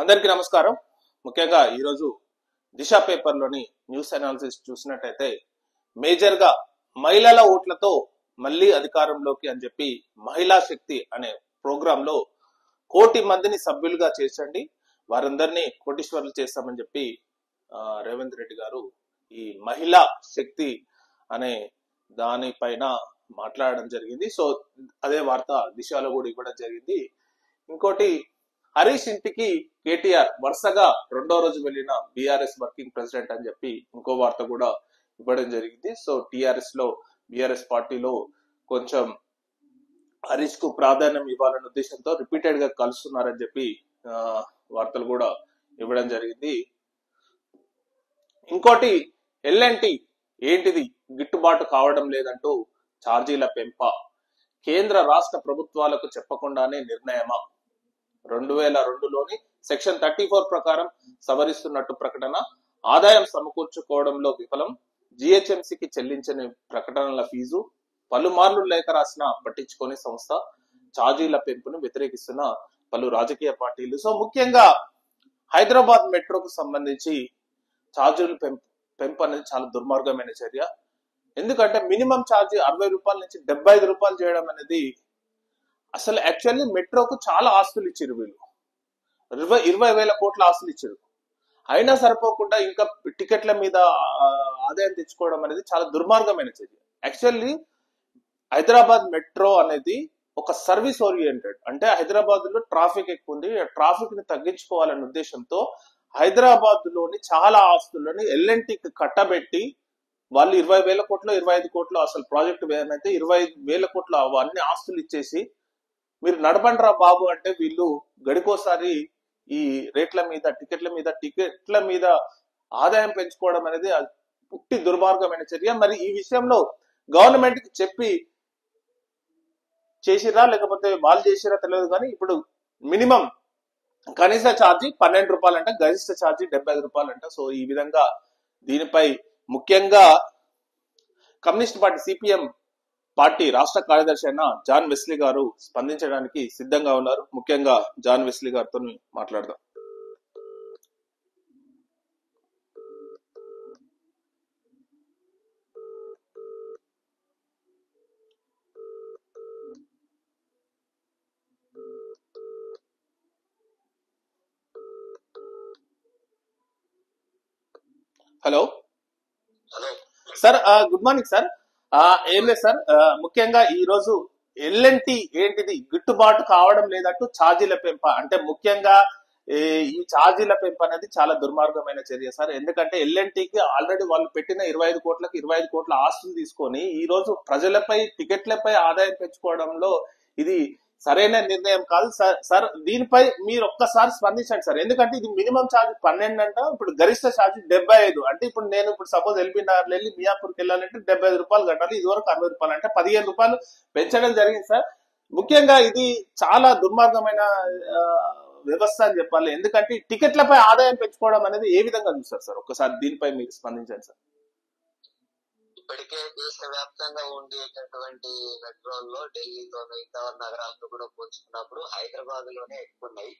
అందరికీ నమస్కారం. ముఖ్యంగా ఈరోజు దిశ పేపర్లోని న్యూస్ అనాలిసిస్ చూసినట్టయితే మేజర్గా మహిళల ఓట్లతో మళ్ళీ అధికారంలోకి అని చెప్పి మహిళా శక్తి అనే ప్రోగ్రాంలో 1 కోటి మందిని సభ్యులుగా చేర్చండి, వారందరినీ కోటీశ్వరులు చేస్తామని చెప్పి రేవంత్ రెడ్డి గారు ఈ మహిళా శక్తి అనే దానిపైన మాట్లాడడం జరిగింది. సో అదే వార్త దిశలో కూడా ఇవ్వడం జరిగింది. ఇంకోటి, హరీష్ ఇంటికి కేటీఆర్ వరుసగా 2వ రోజు వెళ్ళిన బీఆర్ఎస్ వర్కింగ్ ప్రెసిడెంట్ అని చెప్పి ఇంకో వార్త కూడా ఇవ్వడం జరిగింది. సో బీఆర్ఎస్ పార్టీలో కొంచెం హరీష్ కు ప్రాధాన్యం ఇవ్వాలనే ఉద్దేశంతో రిపీటెడ్ గా కలుస్తున్నారని చెప్పి వార్తలు కూడా ఇవ్వడం జరిగింది. ఇంకోటి, ఎల్ఎన్టీ ఏంటిది గిట్టుబాటు కావడం లేదంటూ ఛార్జీల పెంప కేంద్ర రాష్ట్ర ప్రభుత్వాలకు చెప్పకుండానే నిర్ణయమా? 2002లోని సెక్షన్ 34 ప్రకారం సవరిస్తున్నట్టు ప్రకటన. ఆదాయం సమకూర్చుకోవడంలో విఫలం. జిహెచ్ఎంసీకి చెల్లించని ప్రకటనల ఫీజు. పలుమార్లు లేఖ రాసినా పట్టించుకొని సంస్థ. ఛార్జీల పెంపును వ్యతిరేకిస్తున్న పలు రాజకీయ పార్టీలు. సో ముఖ్యంగా హైదరాబాద్ మెట్రోకు సంబంధించి ఛార్జీల పెంపు అనేది చాలా దుర్మార్గమైన చర్య. ఎందుకంటే మినిమం ఛార్జీ 60 రూపాయల నుంచి 75 రూపాయలు చేయడం అనేది, అసలు యాక్చువల్లీ మెట్రోకు చాలా ఆస్తులు ఇచ్చారు వీళ్ళు, 20,000 కోట్ల ఆస్తులు ఇచ్చారు. అయినా సరిపోకుండా ఇంకా టికెట్ల మీద ఆదాయం తెచ్చుకోవడం అనేది చాలా దుర్మార్గమైన చర్య. యాక్చువల్లీ హైదరాబాద్ మెట్రో అనేది ఒక సర్వీస్ ఓరియంటెడ్, అంటే హైదరాబాద్ లో ట్రాఫిక్ ఎక్కువ ఉంది, ట్రాఫిక్ ని తగ్గించుకోవాలనే ఉద్దేశంతో హైదరాబాద్ లోని చాలా ఆస్తులని ఎల్ఎన్టీకి కట్టబెట్టి వాళ్ళు 20,000 కోట్లు 25 కోట్లు అసలు ప్రాజెక్టు ఏమైతే 25,000 కోట్లు అవన్నీ ఆస్తులు ఇచ్చేసి మీరు నడపండిరా బాబు అంటే వీళ్ళు గడికోసారి ఈ రేట్ల మీద టికెట్ల మీద ఆదాయం పెంచుకోవడం అనేది పుట్టి దుర్మార్గమైన చర్య. మరి ఈ విషయంలో గవర్నమెంట్ కి చెప్పి చేసిరా లేకపోతే వాళ్ళు చేసిరా తెలియదు, కానీ ఇప్పుడు మినిమం కనీస ఛార్జీ 12 రూపాయలు అంట, గరిష్ట ఛార్జీ 75 రూపాయలు అంట. సో ఈ విధంగా దీనిపై ముఖ్యంగా కమ్యూనిస్ట్ పార్టీ సిపిఎం పార్టీ రాష్ట్ర కార్యదర్శి అయిన జాన్ వెస్లీ గారు స్పందించడానికి సిద్ధంగా ఉన్నారు. ముఖ్యంగా జాన్ వెస్లీ గారితో మాట్లాడదాం. Hello sir, good morning sir. ఏం లేదు సార్, ముఖ్యంగా ఈ రోజు ఎల్ఎన్టీ ఏంటిది గిట్టుబాటు కావడం లేదంటూ ఛార్జీల పెంప, అంటే ముఖ్యంగా ఈ ఛార్జీల పెంప అనేది చాలా దుర్మార్గమైన చర్య సార్. ఎందుకంటే ఎల్ఎన్టీకి ఆల్రెడీ వాళ్ళు పెట్టిన 25 కోట్లకు 25 కోట్ల ఆస్తులు తీసుకొని ఈ రోజు ప్రజలపై టికెట్లపై ఆదాయం పెంచుకోవడంలో ఇది సరైన నిర్ణయం కాదు సార్. దీనిపై మీరు ఒక్కసారి స్పందించండి సార్. ఎందుకంటే ఇది మినిమం ఛార్జ్ 12 అంట, ఇప్పుడు గరిష్ట ఛార్జ్ 75. అంటే ఇప్పుడు నేను సపోజ్ ఎల్బీ నగర్ వెళ్ళి మియాపూర్కి వెళ్ళాలంటే 75 రూపాయలు కట్టాలి, ఇది వరకు 60 రూపాయలు, అంటే 15 రూపాయలు పెంచడం జరిగింది సార్. ముఖ్యంగా ఇది చాలా దుర్మార్గమైన వ్యవస్థ అని చెప్పాలి. ఎందుకంటే టికెట్లపై ఆదాయం పెంచుకోవడం అనేది ఏ విధంగా చూస్తారు సార్? ఒక్కసారి దీనిపై మీరు స్పందించండి సార్. ఇప్పటికే దేశవ్యాప్తంగా ఉండేటటువంటి మెట్రోల్లో ఢిల్లీతో మిగతా నగరాలతో కూడా పోల్చుకున్నప్పుడు హైదరాబాద్ లోనే ఎక్కువ ఉన్నాయి.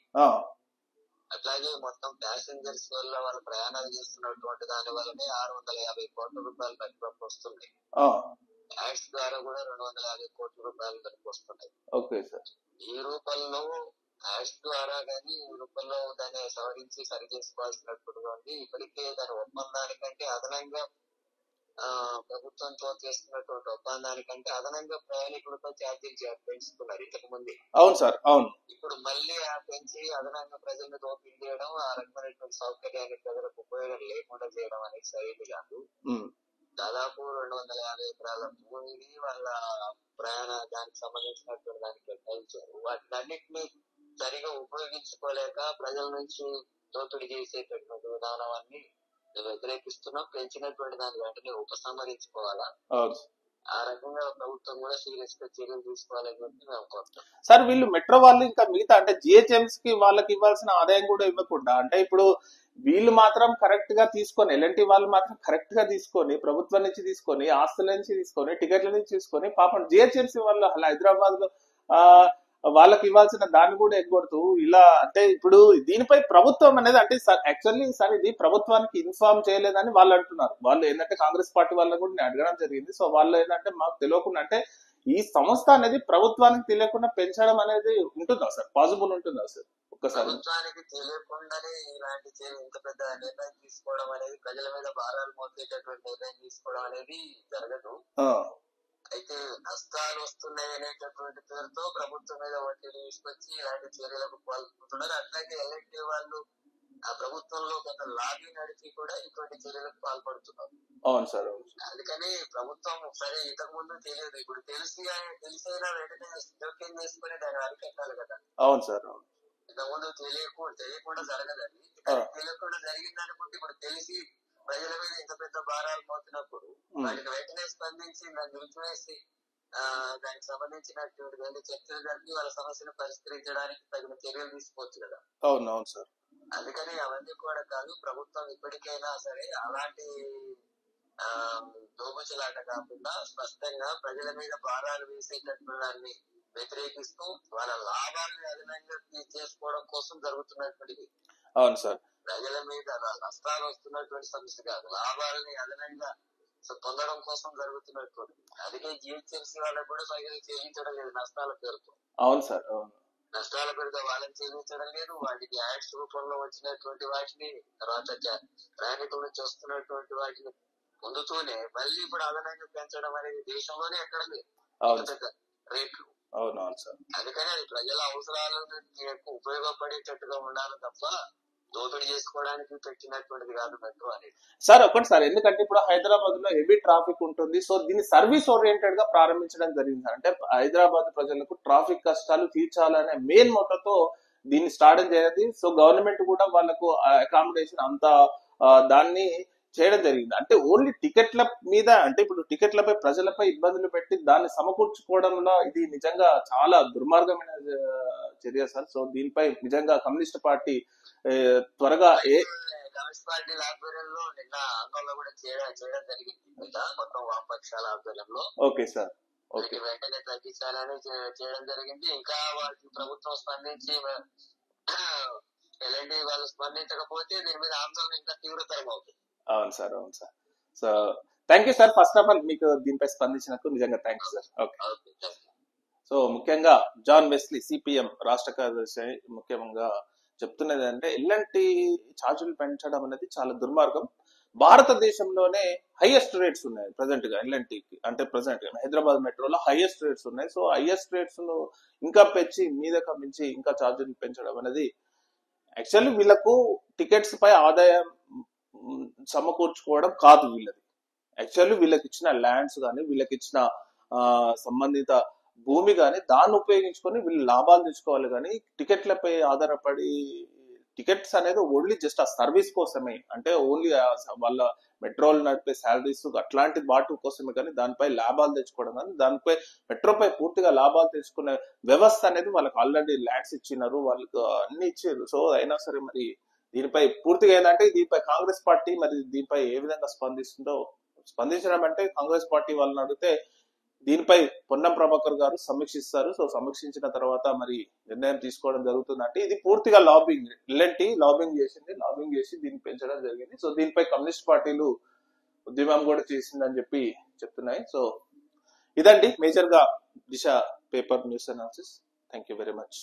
అట్లాగే మొత్తం ప్యాసింజర్స్ వల్ల వాళ్ళు ప్రయాణాలు చేస్తున్నటువంటి దాని వల్లనే 650 కోట్ల రూపాయలు మెట్రోకి వస్తున్నాయి. ట్యాక్స్ ద్వారా కూడా 250 కోట్ల రూపాయలు మెట్రోకి వస్తున్నాయి. ఈ రూపంలో ట్యాక్స్ ద్వారా కానీ ఈ రూపంలో దాన్ని సవరించి సరి చేసుకోవాల్సినట్టుగా ఉంది. ఇప్పటికే దాని ఒప్పందానికంటే అదనంగా ప్రభుత్వంతో చేస్తున్నటువంటి ఒప్పందానికంటే అదనంగా ప్రయాణికులతో ఛార్జీలు పెంచుతున్నారు ఇంతకు ముందు. అవును సార్, అవును. ఇప్పుడు మళ్ళీ పెంచి అదనంగా ప్రజలను దోపిడీ చేయడం, ఆ రకమైనటువంటి సౌకర్యాన్ని ప్రజలకు ఉపయోగం లేకుండా చేయడం అనేది సరైనది కాదు. దాదాపు 250 ఎకరాల భూమిని వాళ్ళ దానికి సంబంధించినటువంటి దానికి కేటాయించారు. వాటినన్నింటినీ సరిగా ఉపయోగించుకోలేక ప్రజల నుంచి దోపిడీ చేసేటటువంటి విధానాన్ని వ్యతిరేకిస్తున్నాం. పెంచినటువంటి దాని వెంటనే ఉపసంహరించుకోవాలా, ఆ రకంగా ప్రభుత్వం కూడా సీరియస్ గా చర్యలు తీసుకోవాలని చెప్పి మేము కోరుతున్నాం సార్. వీళ్ళు మెట్రో వాళ్ళు ఇంకా మిగతా అంటే జిహెచ్ఎంసీ కి వాళ్ళకి ఇవ్వాల్సిన ఆదాయం కూడా ఇవ్వకుండా, అంటే ఇప్పుడు వీళ్ళు మాత్రం కరెక్ట్ గా తీసుకొని, ఎల్ఎన్టీ వాళ్ళు మాత్రం కరెక్ట్ గా తీసుకొని, ప్రభుత్వం నుంచి తీసుకొని, ఆస్తుల నుంచి తీసుకొని, టికెట్ల నుంచి తీసుకొని, పాపం జిహెచ్ఎంసీ వాళ్ళు హైదరాబాద్ లో వాళ్ళకి ఇవ్వాల్సిన దాన్ని కూడా ఎగ్గొడుతూ ఇలా అంటే ఇప్పుడు దీనిపై ప్రభుత్వం అనేది అంటే యాక్చువల్లీ సార్ ఇది ప్రభుత్వానికి ఇన్ఫార్మ్ చేయలేదని వాళ్ళు అంటున్నారు. వాళ్ళు ఏంటంటే కాంగ్రెస్ పార్టీ వాళ్ళని కూడా నేను అడగడం జరిగింది. సో వాళ్ళు ఏంటంటే మాకు తెలియకుండా అంటే ఈ సంస్థ అనేది ప్రభుత్వానికి తెలియకుండా పెంచడం అనేది ఉంటుందా సార్? పాసిబుల్ ఉంటుందా సార్? ఒక్కసారి ప్రభుత్వానికి తెలియకుండానే ఇలాంటి ఇంత పెద్ద నిర్ణయం తీసుకోవడం అనేది, ప్రజల మీద భారాలు మోసేటటువంటి నిర్ణయం తీసుకోవడం అనేది జరగదు. అయితే నష్టాలు వస్తున్నాయి అనేటటువంటి పేరుతో ప్రభుత్వం మీద ఒత్తిడి తీసుకొచ్చి ఇలాంటి చర్యలకు పాల్గొంటున్నారు. అట్లాగే ఎల్ఐటి వాళ్ళు ఆ ప్రభుత్వంలో కొంత లాబీ నడిపి కూడా ఇటువంటి చర్యలకు పాల్పడుతున్నారు. అవును సార్. అందుకని ప్రభుత్వం సరే ఇంతకు ముందు తెలియదు, ఇప్పుడు తెలిసైనా వెంటనే జోక్యం చేసుకుని దాన్ని అరికట్టాలి కదా. అవును సార్. ఇంతకుముందు తెలియకుండా జరగదని, తెలియకుండా జరిగింది అనుకుంటే ఇప్పుడు తెలిసి ప్రజల మీద ఇంత పెద్ద భారాలు మోపినప్పుడు వాటిని వెంటనే స్పందించి దాన్ని నిలిపివేసి దానికి సంబంధించినటువంటి చర్చలు జరిపి వాళ్ళ సమస్యను పరిష్కరించడానికి తగిన చర్యలు తీసుకోవచ్చు కదా. అవునవును సార్. అందుకని అవన్నీ కూడా కాదు, ప్రభుత్వం ఇప్పటికైనా సరే అలాంటి దోబుచులాట కాకుండా స్పష్టంగా ప్రజల మీద భారాలు వేసేటటువంటి దాన్ని వ్యతిరేకిస్తూ వాళ్ళ లాభాలను అదనంగా చేసుకోవడం కోసం జరుగుతున్నటువంటిది. అవును సార్. ప్రజల మీద నష్టాలు వస్తున్నటువంటి సమస్య కాదు, లాభాలని అదనంగా పొందడం కోసం జరుగుతున్నటువంటి. అందుకే జిహెచ్ఎంసీ వాళ్ళకు కూడా సరిగ్గా చెల్లించడం లేదు నష్టాల పేరుతో. అవును సార్. అవును, నష్టాల పేరుతో వాళ్ళని చెల్లించడం లేదు. వాటికి యాడ్స్ రూపంలో వచ్చినటువంటి వాటిని, తర్వాత ప్రయాణికుల నుంచి వస్తున్నటువంటి వాటిని పొందుతూనే మళ్ళీ ఇప్పుడు అదనంగా పెంచడం అనేది దేశంలోనే ఎక్కడ లేదు రేట్లు. అవునవును సార్. అందుకని అది ప్రజల అవసరాలకు ఉపయోగపడేటట్టుగా ఉండాలి తప్ప దోపిడీ చేసుకోవడానికి పెట్టినటువంటిది కాదు మెట్రో అనేది. సార్ ఒకటి సార్, ఎందుకంటే ఇప్పుడు హైదరాబాద్ లో హెవీ ట్రాఫిక్ ఉంటుంది. సో దీన్ని సర్వీస్ ఓరియంటెడ్ గా ప్రారంభించడం జరిగింది. అంటే హైదరాబాద్ ప్రజలకు ట్రాఫిక్ కష్టాలు తీర్చాలనే మెయిన్ మోటోతో దీన్ని స్టార్ట్ చేయాలి. సో గవర్నమెంట్ కూడా వాళ్ళకు అకామిడేషన్ అంతా దాన్ని చేయడం జరిగింది. అంటే ఓన్లీ టికెట్ల మీద, అంటే ఇప్పుడు టికెట్లపై ప్రజలపై ఇబ్బందులు పెట్టి దాన్ని సమకూర్చుకోవడంలో ఇది నిజంగా చాలా దుర్మార్గమైన చర్య సార్. సో దీనిపై నిజంగా కమ్యూనిస్ట్ పార్టీ త్వరగా కమ్యూనిస్ట్ పార్టీ ఆధ్వర్యంలో నిన్న ఆందోళన కూడా చేయడం జరిగింది మొత్తం వామపక్షాల ఆధ్వర్యంలో. Okay sir. వెంటనే తగ్గించాలని చేయడం జరిగింది. ఇంకా వాటికి ప్రభుత్వం స్పందించి ఎలాంటి వాళ్ళు స్పందించకపోతే దీని మీద ఆందోళన ఇంకా తీవ్రతరం అవుతుంది. అవును సార్. అవును sir. So thank you sir. First of all మీకు దీనిపై స్పందించినందుకు నిజంగా thank you sir. Okay. So ముఖ్యంగా జాన్ వెస్లీ సిపిఎం రాష్ట్ర కార్యదర్శి ముఖ్యంగా చెప్తున్నది అంటే ఎల్ఎన్టీ ఛార్జీలు పెంచడం అనేది చాలా దుర్మార్గం. భారతదేశంలోనే హైయెస్ట్ రేట్స్ ఉన్నాయి ప్రజెంట్ గా ఎల్ఎన్టీకి. అంటే ప్రజెంట్ గా హైదరాబాద్ మెట్రోలో హైయెస్ట్ రేట్స్ ఉన్నాయి. సో హైయెస్ట్ రేట్స్ ను ఇంకా పెంచి మీదకి మించి ఇంకా ఛార్జీలు పెంచడం అనేది యాక్చువల్లీ వీళ్ళకు టికెట్స్ పై ఆదాయం సమకూర్చుకోవడం కాదు వీళ్ళది. యాక్చువల్లీ వీళ్ళకి ఇచ్చిన ల్యాండ్స్ కానీ, వీళ్ళకి ఇచ్చిన సంబంధిత భూమి కానీ దాన్ని ఉపయోగించుకొని వీళ్ళు లాభాలు తెచ్చుకోవాలి. కానీ టికెట్లపై ఆధారపడి, టికెట్స్ అనేది ఓన్లీ జస్ట్ ఆ సర్వీస్ కోసమే, అంటే ఓన్లీ వాళ్ళ మెట్రోలు నడిపే శాలరీస్ అట్లాంటి వాటి కోసమే, కానీ దానిపై లాభాలు తెచ్చుకోవడం కానీ, దానిపై మెట్రోపై పూర్తిగా లాభాలు తెచ్చుకునే వ్యవస్థ అనేది వాళ్ళకి ఆల్రెడీ ల్యాండ్స్ ఇచ్చినారు, వాళ్ళకి అన్ని ఇచ్చారు. సో అయినా సరే మరి దీనిపై పూర్తిగా ఏంటంటే దీనిపై కాంగ్రెస్ పార్టీ మరి దీనిపై ఏ విధంగా స్పందిస్తుందో, స్పందించడం అంటే కాంగ్రెస్ పార్టీ వాళ్ళని అడిగితే దీనిపై పొన్నం ప్రభాకర్ గారు సమీక్షిస్తారు. సో సమీక్షించిన తర్వాత మరి నిర్ణయం తీసుకోవడం జరుగుతుంది. అంటే ఇది పూర్తిగా లాబింగ్, ఎల్ఎన్టీ లాబింగ్ చేసి దీన్ని పెంచడం జరిగింది. సో దీనిపై కమ్యూనిస్ట్ పార్టీలు ఉద్యమం కూడా చేసిందని చెప్పి చెప్తున్నాయి. సో ఇదండి మేజర్ గా Disha paper news analysis. Thank you very much.